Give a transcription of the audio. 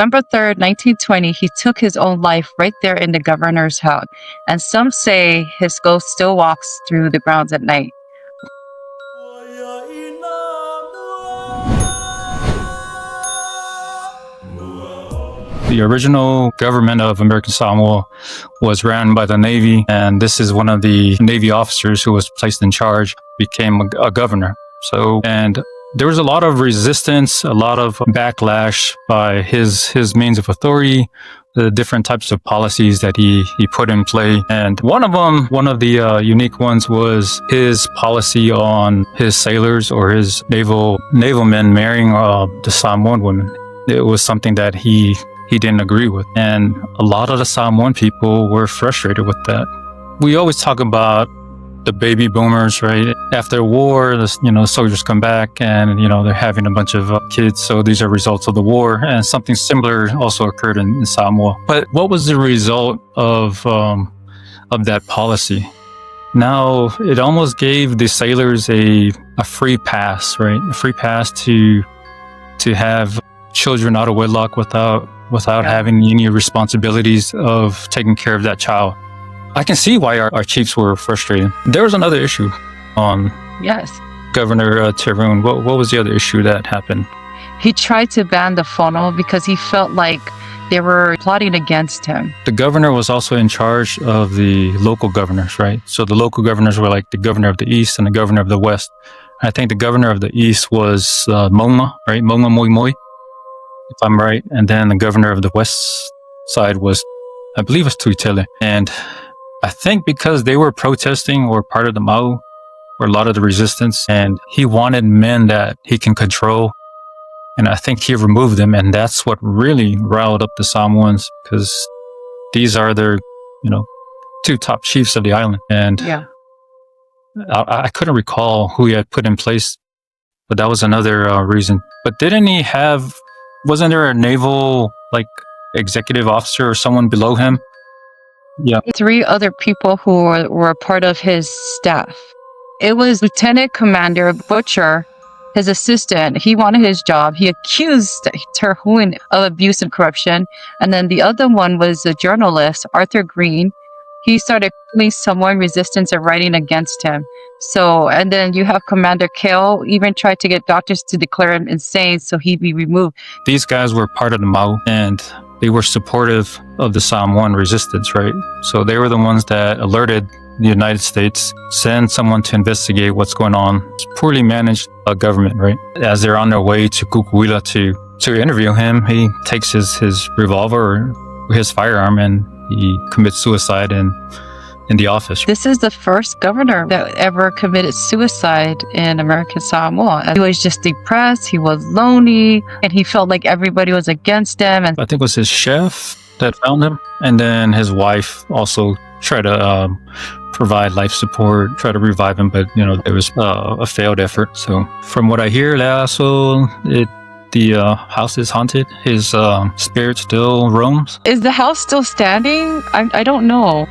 November 3rd, 1920, he took his own life right there in the governor's house. And some say his ghost still walks through the grounds at night. The original government of American Samoa was ran by the Navy, and this is one of the Navy officers who was placed in charge, became a governor. And there was a lot of resistance, a lot of backlash by his means of authority, the different types of policies that he put in play. And one of the unique ones was his policy on his sailors or his naval men marrying the Samoan women. It was something that he didn't agree with. And a lot of the Samoan people were frustrated with that. We always talk about the baby boomers, right? After war, soldiers come back and, they're having a bunch of kids. So these are results of the war. And something similar also occurred in Samoa. But what was the result of that policy? Now, it almost gave the sailors a free pass, right? A free pass to have children out of wedlock without having any responsibilities of taking care of that child. I can see why our chiefs were frustrated. There was another issue on Governor Terhune. What was the other issue that happened? He tried to ban the fono because he felt like they were plotting against him. The governor was also in charge of the local governors, right? So the local governors were like the governor of the East and the governor of the West. I think the governor of the East was Moma, right? Moma Moi Moi, if I'm right. And then the governor of the West side was, I believe, was Tuitele. And I think because they were protesting or part of the Mau or a lot of the resistance, and he wanted men that he can control. And I think he removed them. And that's what really riled up the Samoans, because these are their, two top chiefs of the island. And I couldn't recall who he had put in place, but that was another reason. But wasn't there a naval, executive officer or someone below him? Yeah. 3 other people who were part of his staff. It was Lieutenant Commander Butcher, his assistant. He wanted his job. He accused Terhune of abuse and corruption. And then the other one was a journalist, Arthur Green. He started calling Samoan resistance and writing against him. And then you have Commander Kale even tried to get doctors to declare him insane so he'd be removed. These guys were part of the Mau, and they were supportive of the Samoan resistance, right? So they were the ones that alerted the United States, send someone to investigate what's going on. It's poorly managed government, right? As they're on their way to Kukuila to interview him, he takes his revolver or his firearm and he commits suicide in the office. This is the first governor that ever committed suicide in American Samoa. He was just depressed, he was lonely, and he felt like everybody was against him. And I think it was his chef that found him. And then his wife also tried to provide life support, try to revive him, but it was a failed effort. So from what I hear, the house is haunted. His spirit still roams. Is the house still standing? I don't know.